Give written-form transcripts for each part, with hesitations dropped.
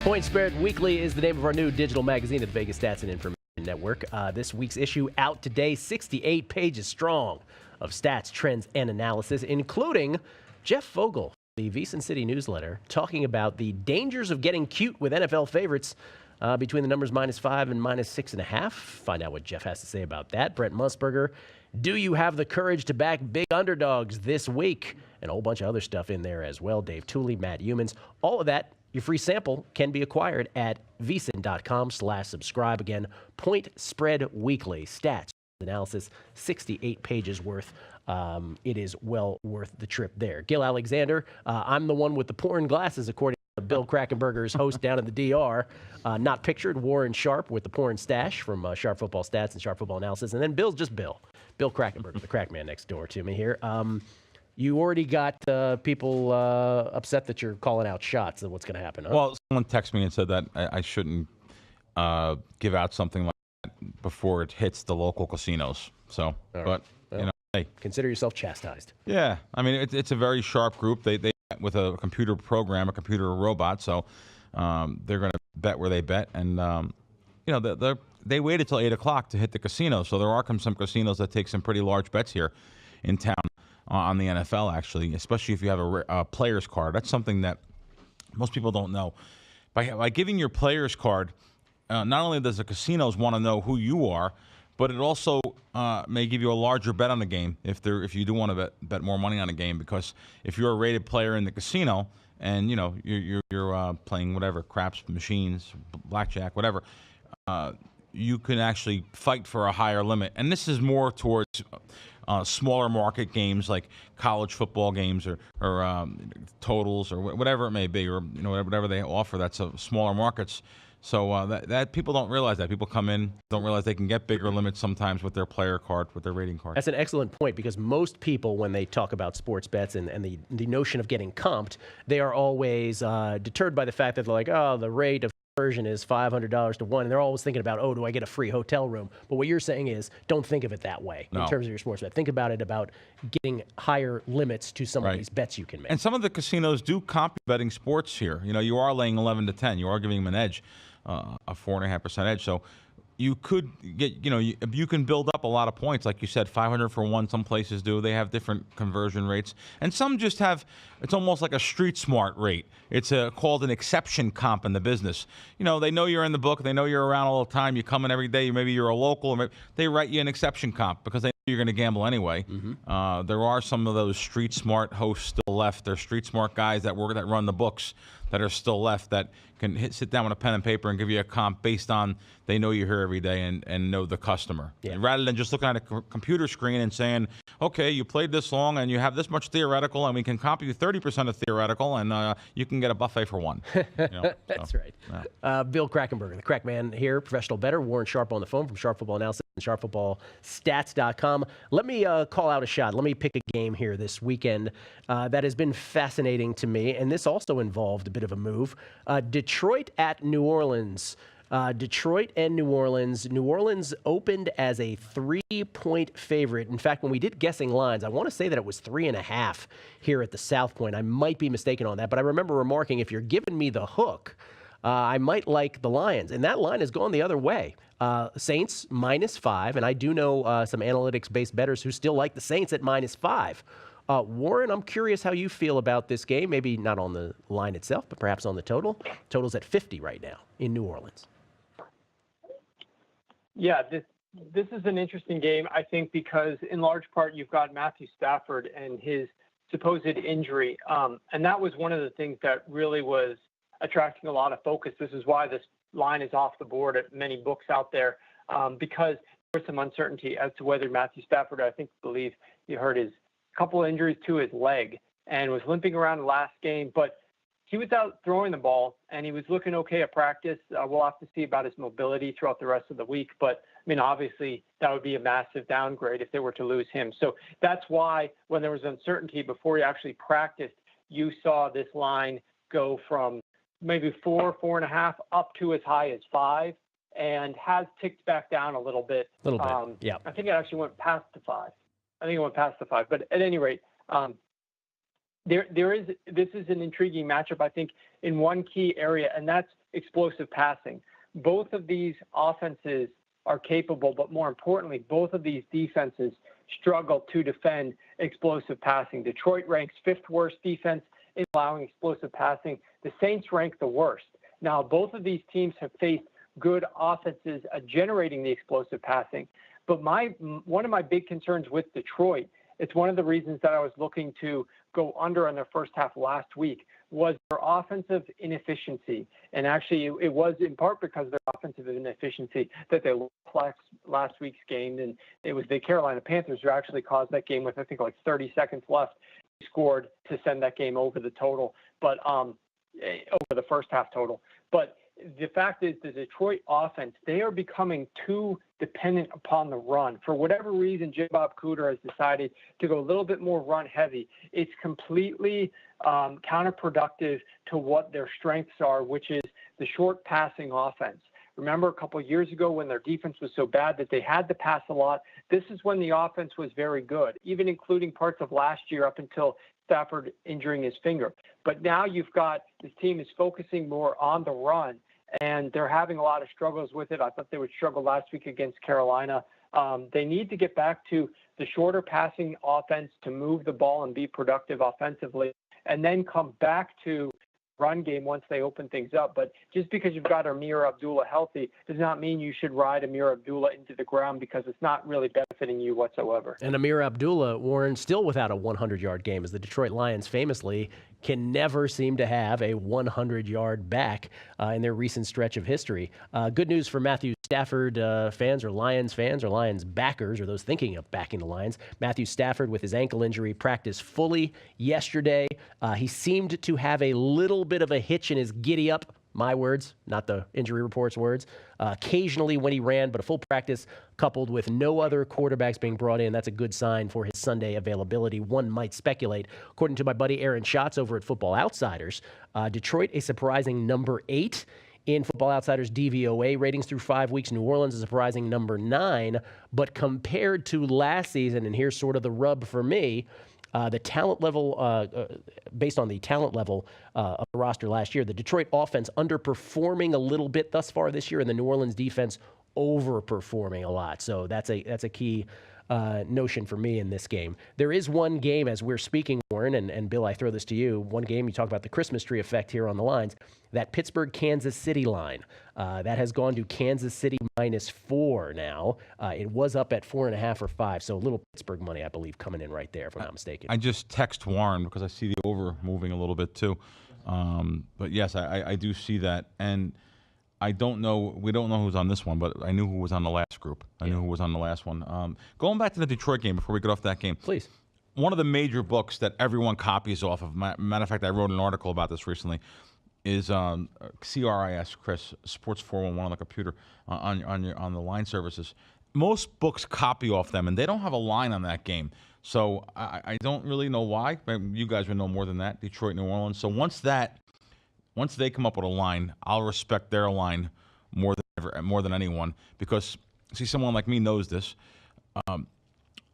Point Spread Weekly is the name of our new digital magazine at the Vegas Stats and Information Network. This week's issue out today, 68 pages strong of stats, trends, and analysis, including Jeff Fogel, the VSiN City newsletter, talking about the dangers of getting cute with NFL favorites between the numbers -5 and -6.5. Find out what Jeff has to say about that. Brent Musburger, do you have the courage to back big underdogs this week? And a whole bunch of other stuff in there as well. Dave Tooley, Matt Humans, all of that. Your free sample can be acquired at vsin.com/subscribe. Again, Point Spread Weekly. Stats, analysis, 68 pages worth. It is well worth the trip there. Gill Alexander, I'm the one with the porn glasses, according to Bill Krackomberger's host down in the DR. Not pictured, Warren Sharp with the porn stash from Sharp Football Stats and Sharp Football Analysis. And then Bill's just Bill. Bill Krackomberger, the crack man next door to me here. You already got people upset that you're calling out shots. What's going to happen? Huh? Well, someone texted me and said that I shouldn't give out something like that before it hits the local casinos. So, right. But, well, you know, hey. Consider yourself chastised. Yeah. I mean, it's a very sharp group. They bet with a computer program, a computer robot. So they're going to bet where they bet. And, you know, they waited till 8 o'clock to hit the casino. So there are some casinos that take some pretty large bets here in town. On the NFL, actually, especially if you have a player's card. That's something that most people don't know. By giving your player's card, not only does the casinos want to know who you are, but it also may give you a larger bet on the game if you do want to bet more money on a game. Because if you're a rated player in the casino and you know you're playing whatever craps, machines, blackjack, whatever, you can actually fight for a higher limit. And this is more towards smaller market games like college football games or totals or whatever it may be, or you know whatever they offer. That's smaller markets. So that people don't realize that. People come in, don't realize they can get bigger limits sometimes with their player card, with their rating card. That's an excellent point, because most people, when they talk about sports bets and the notion of getting comped, they are always deterred by the fact that they're like, oh, the rate of conversion is $500 to 1, and they're always thinking about, oh, do I get a free hotel room? But what you're saying is, don't think of it that way in terms of your sports bet. Think about it about getting higher limits to some of these bets you can make. And some of the casinos do comp betting sports here. You know, you are laying 11 to 10. You are giving them an edge, a 4.5% edge. So you could get, you can build up a lot of points. Like you said, 500 for 1, some places do. They have different conversion rates. And some just have, it's almost like a street smart rate. It's called an exception comp in the business. You know, they know you're in the book. They know you're around all the time. You come in every day. Maybe you're a local. Or maybe they write you an exception comp because they know you're going to gamble anyway. Mm-hmm. There are some of those street smart hosts still left. They're street smart guys that run the books that are still left that can sit down with a pen and paper and give you a comp based on they know you're here every day and know the customer. Yeah. Rather than just looking at a computer screen and saying, okay, you played this long and you have this much theoretical and we can comp you 30% of theoretical and you can get a buffet for 1. That's right. Yeah. Bill Krackomberger, the crack man here, professional bettor. Warren Sharp on the phone from Sharp Football Analysis and SharpFootballStats.com. Let me call out a shot. Let me pick a game here this weekend that has been fascinating to me, and this also involved a bit of a move. Detroit at New Orleans. Detroit and New Orleans. New Orleans opened as a 3-point favorite. In fact, when we did guessing lines, I want to say that it was 3.5 here at the South Point. I might be mistaken on that, but I remember remarking, if you're giving me the hook, I might like the Lions. And that line has gone the other way. Saints -5, and I do know some analytics-based bettors who still like the Saints at -5. Warren, I'm curious how you feel about this game. Maybe not on the line itself, but perhaps on the total. Total's at 50 right now in New Orleans. Yeah, this is an interesting game, I think, because in large part you've got Matthew Stafford and his supposed injury. And that was one of the things that really was attracting a lot of focus. This is why this line is off the board at many books out there, because there's some uncertainty as to whether Matthew Stafford, believe you heard his couple of injuries to his leg and was limping around the last game, but he was out throwing the ball and he was looking okay at practice. We'll have to see about his mobility throughout the rest of the week, but I mean, obviously that would be a massive downgrade if they were to lose him. So that's why when there was uncertainty before he actually practiced, you saw this line go from maybe 4.5 up to as high as 5, and has ticked back down a little bit. Yeah. I think it actually went past the 5. But at any rate, this is an intriguing matchup, I think, in one key area, and that's explosive passing. Both of these offenses are capable, but more importantly, both of these defenses struggle to defend explosive passing. Detroit ranks 5th worst defense in allowing explosive passing. The Saints rank the worst. Now, both of these teams have faced good offenses at generating the explosive passing. But one of my big concerns with Detroit, it's one of the reasons that I was looking to go under in their first half last week, was their offensive inefficiency. And actually, it was in part because of their offensive inefficiency that they lost last week's game. And it was the Carolina Panthers who actually caused that game with, I think, like 30 seconds left, scored to send that game over the total, but over the first half total. But the fact is, the Detroit offense, they are becoming too dependent upon the run. For whatever reason, J. Bob Cooter has decided to go a little bit more run heavy. It's completely counterproductive to what their strengths are, which is the short passing offense. Remember a couple of years ago when their defense was so bad that they had to pass a lot? This is when the offense was very good, even including parts of last year up until Stafford injuring his finger. But now you've got this team is focusing more on the run, and they're having a lot of struggles with it. I thought they would struggle last week against Carolina. They need to get back to the shorter passing offense to move the ball and be productive offensively, and then come back to run game once they open things up. But just because you've got Amir Abdullah healthy does not mean you should ride Amir Abdullah into the ground, because it's not really benefiting you whatsoever. And Amir Abdullah, Warren, still without a 100-yard game, as the Detroit Lions famously can never seem to have a 100-yard back in their recent stretch of history. Good news for Matthew Stafford fans or Lions backers, or those thinking of backing the Lions. Matthew Stafford, with his ankle injury, practiced fully yesterday. He seemed to have a little bit of a hitch in his giddy-up. My words, not the injury report's words. Occasionally when he ran, but a full practice coupled with no other quarterbacks being brought in, that's a good sign for his Sunday availability. One might speculate. According to my buddy Aaron Schatz over at Football Outsiders, Detroit a surprising number 8 in Football Outsiders DVOA ratings through 5 weeks. New Orleans a surprising number 9. But compared to last season, and here's sort of the rub for me, the talent level, based on the talent level of the roster last year, the Detroit offense underperforming a little bit thus far this year, and the New Orleans defense overperforming a lot. So that's a key notion for me in this game. There is one game as we're speaking, Warren, and Bill, I throw this to you. One game, you talk about the Christmas tree effect here on the lines, that Pittsburgh-Kansas City line. That has gone to Kansas City -4 now. It was up at 4.5 or 5, so a little Pittsburgh money, I believe, coming in right there, if I'm not mistaken. I just text Warren because I see the over moving a little bit too. But yes, I do see that. And I don't know, we don't know who's on this one, but I knew who was on the last group. I knew who was on the last one. Going back to the Detroit game before we get off that game. Please. One of the major books that everyone copies off of, matter of fact, I wrote an article about this recently, is CRIS, Chris, Sports 411 on the computer, on the line services. Most books copy off them, and they don't have a line on that game. So I don't really know why. You guys would know more than that, Detroit, New Orleans. So once they come up with a line, I'll respect their line more than anyone, because see, someone like me knows this.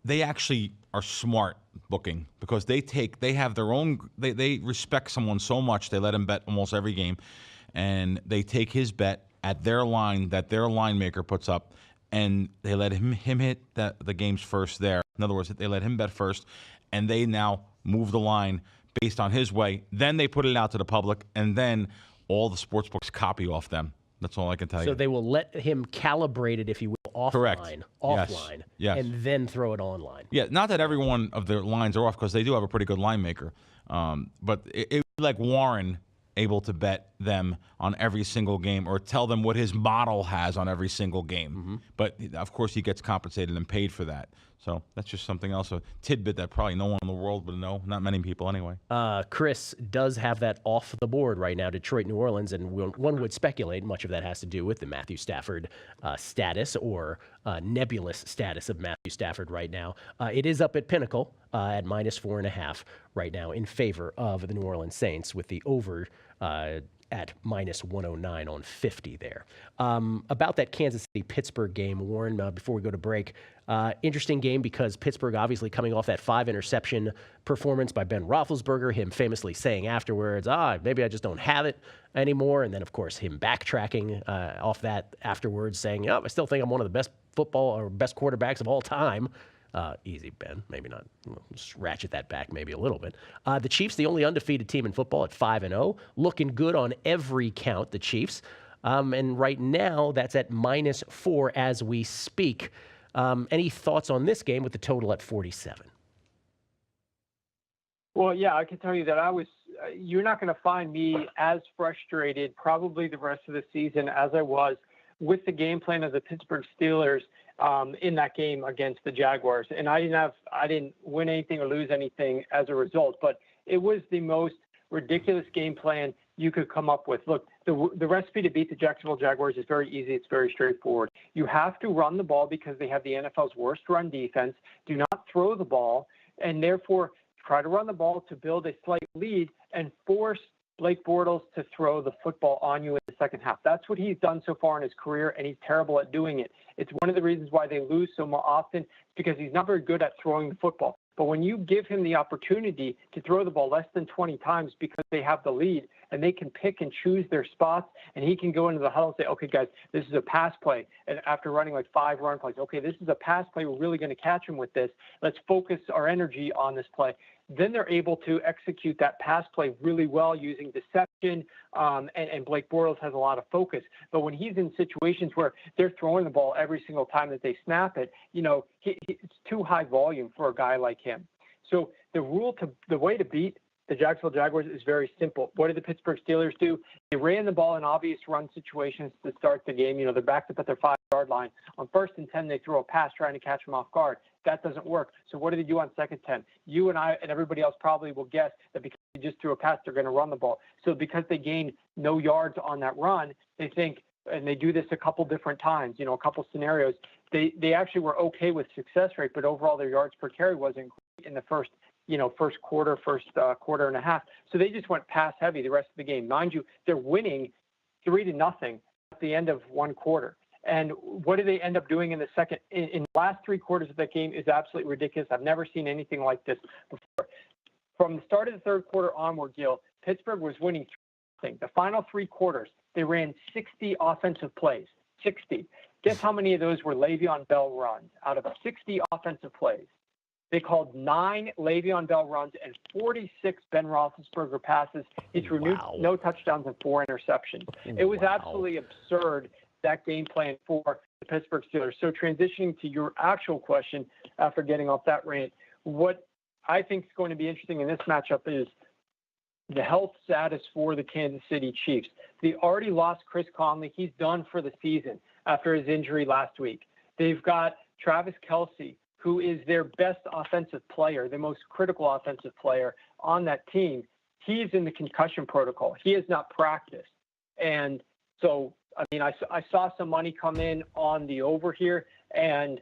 They actually are smart booking, because they have their own. They respect someone so much, they let him bet almost every game, and they take his bet at their line that their line maker puts up, and they let him hit the games first there. In other words, they let him bet first, and they now move the line based on his way. Then they put it out to the public, and then all the sports books copy off them. That's all I can tell you. So they will let him calibrate it, if you will, offline, yes. and then throw it online. Yeah, not that every one of their lines are off, because they do have a pretty good line maker. But it would be like Warren able to bet them on every single game, or tell them what his model has on every single game. Mm-hmm. But, of course, he gets compensated and paid for that. So that's just something else, a tidbit that probably no one in the world would know, not many people anyway. Chris does have that off the board right now, Detroit, New Orleans, and one would speculate much of that has to do with the Matthew Stafford status, or nebulous status of Matthew Stafford right now. It is up at Pinnacle at -4.5 right now in favor of the New Orleans Saints, with the over At minus 109 on 50 there. About that Kansas City-Pittsburgh game, Warren, before we go to break, interesting game because Pittsburgh obviously coming off that 5-interception performance by Ben Roethlisberger, him famously saying afterwards, maybe I just don't have it anymore. And then, of course, him backtracking off that afterwards saying, I still think I'm one of the best football or best quarterbacks of all time. Easy, Ben. Maybe not. Just ratchet that back maybe a little bit. The Chiefs, the only undefeated team in football at 5-0, looking good on every count, the Chiefs. And right now, that's at minus 4 as we speak. Any thoughts on this game with the total at 47? Well, yeah, I can tell you that you're not going to find me as frustrated probably the rest of the season as I was with the game plan of the Pittsburgh Steelers in that game against the Jaguars. And I didn't win anything or lose anything as a result, but it was the most ridiculous game plan you could come up with. Look, the recipe to beat the Jacksonville Jaguars is very easy. It's very straightforward. You have to run the ball because they have the NFL's worst run defense. Do not throw the ball, and therefore try to run the ball to build a slight lead and force Blake Bortles to throw the football on you in the second half. That's what he's done so far in his career, and he's terrible at doing it. It's one of the reasons why they lose so more often, because he's not very good at throwing the football. But when you give him the opportunity to throw the ball less than 20 times because they have the lead and they can pick and choose their spots, and he can go into the huddle and say, okay, guys, this is a pass play. And after running like 5 run plays, okay, this is a pass play. We're really going to catch him with this. Let's focus our energy on this play. Then they're able to execute that pass play really well using deception, and Blake Bortles has a lot of focus. But when he's in situations where they're throwing the ball every single time that they snap it, it's too high volume for a guy like him. So the way to beat the Jacksonville Jaguars is very simple. What did the Pittsburgh Steelers do? They ran the ball in obvious run situations to start the game. They're backed up at their 5-yard line. On 1st and 10, they throw a pass trying to catch them off guard. That doesn't work. So what do they do on 2nd and 10? You and I and everybody else probably will guess that because they just threw a pass, they're going to run the ball. So because they gained no yards on that run, they think, and they do this a couple different times, a couple scenarios, they actually were okay with success rate, but overall their yards per carry wasn't great in the first quarter and a half. So they just went pass heavy the rest of the game. Mind you, they're winning 3-0 at the end of one quarter. And what do they end up doing in the second? In the last 3 quarters of that game is absolutely ridiculous. I've never seen anything like this before. From the start of the 3rd quarter onward, Gill, Pittsburgh was winning 3-0. The final 3 quarters, they ran 60 offensive plays. 60. Guess how many of those were Le'Veon Bell runs out of 60 offensive plays? They called 9 Le'Veon Bell runs and 46 Ben Roethlisberger passes. He threw no touchdowns and 4 interceptions. It was absolutely absurd, that game plan for the Pittsburgh Steelers. So transitioning to your actual question after getting off that rant, what I think is going to be interesting in this matchup is the health status for the Kansas City Chiefs. They already lost Chris Conley. He's done for the season after his injury last week. They've got Travis Kelce, who is their best offensive player, the most critical offensive player on that team. He's in the concussion protocol. He has not practiced. And so, I saw some money come in on the over here, and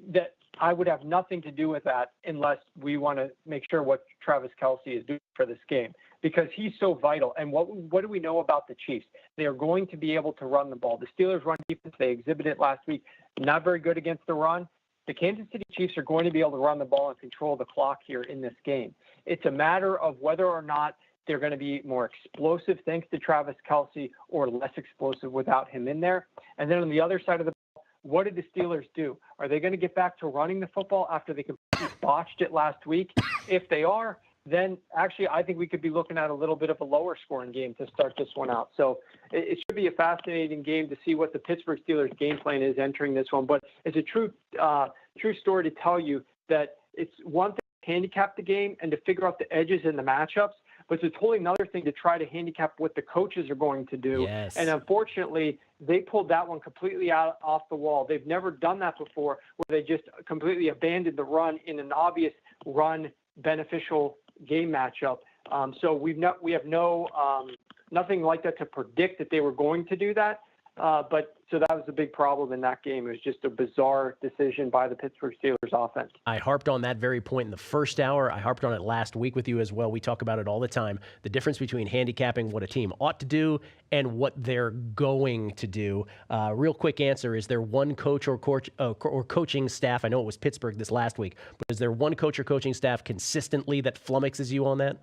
that I would have nothing to do with that unless we want to make sure what Travis Kelce is doing for this game, because he's so vital. And what do we know about the Chiefs? They are going to be able to run the ball. The Steelers' run defense, they exhibited last week, not very good against the run. The Kansas City Chiefs are going to be able to run the ball and control the clock here in this game. It's a matter of whether or not they're going to be more explosive thanks to Travis Kelce or less explosive without him in there. And then on the other side of the ball, what did the Steelers do? Are they going to get back to running the football after they completely botched it last week? If they are, then actually I think we could be looking at a little bit of a lower scoring game to start this one out. So it should be a fascinating game to see what the Pittsburgh Steelers game plan is entering this one. But it's a true story to tell you that it's one thing to handicap the game and to figure out the edges and the matchups, but it's a totally another thing to try to handicap what the coaches are going to do. Yes. And unfortunately, they pulled that one completely off the wall. They've never done that before, where they just completely abandoned the run in an obvious run beneficial game matchup. So we have nothing like that to predict that they were going to do that. But so that was a big problem in that game. It was just a bizarre decision by the Pittsburgh Steelers offense. I harped on that very point in the first hour. I harped on it last week with you as well. We talk about it all the time. The difference between handicapping what a team ought to do and what they're going to do. Real quick answer, is there one coach or coaching staff, I know it was Pittsburgh this last week, but is there one coach or coaching staff consistently that flummoxes you on that?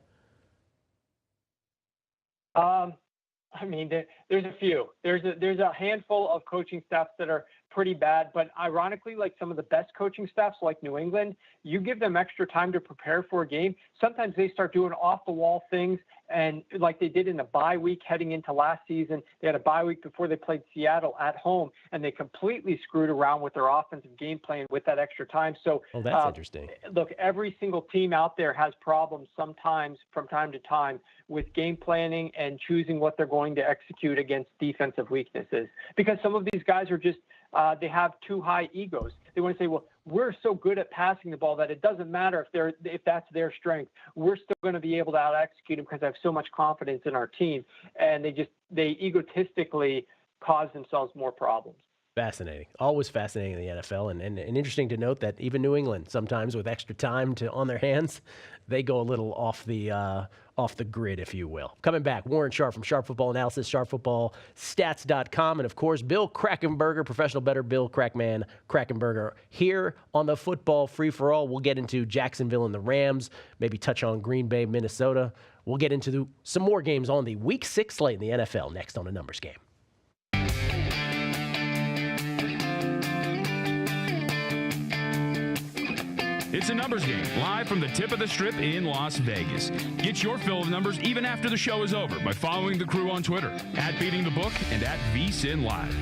I mean, there's a few. There's a handful of coaching staffs that are pretty bad, but ironically, like some of the best coaching staffs, like New England, you give them extra time to prepare for a game. Sometimes they start doing off-the-wall things, and like they did in the bye week heading into last season, they had a bye week before they played Seattle at home, and they completely screwed around with their offensive game plan with that extra time. So, that's interesting. Look, every single team out there has problems sometimes from time to time with game planning and choosing what they're going to execute against defensive weaknesses, because some of these guys are just they have too high egos. They want to say, well, we're so good at passing the ball that it doesn't matter if that's their strength. We're still going to be able to out execute them because I have so much confidence in our team. And they egotistically cause themselves more problems. Fascinating. Always fascinating in the NFL. And interesting to note that even New England, sometimes with extra time on their hands, they go a little off the grid, if you will. Coming back, Warren Sharp from Sharp Football Analysis, sharpfootballstats.com, and of course, Bill Krackomberger, professional bettor Bill Krackomberger, here on the Football Free-for-All. We'll get into Jacksonville and the Rams, maybe touch on Green Bay, Minnesota. We'll get into some more games on the Week 6 slate in the NFL next on A Numbers Game. It's A Numbers Game, live from the tip of the strip in Las Vegas. Get your fill of numbers even after the show is over by following the crew on Twitter, @BeatingTheBook and @VSINLive.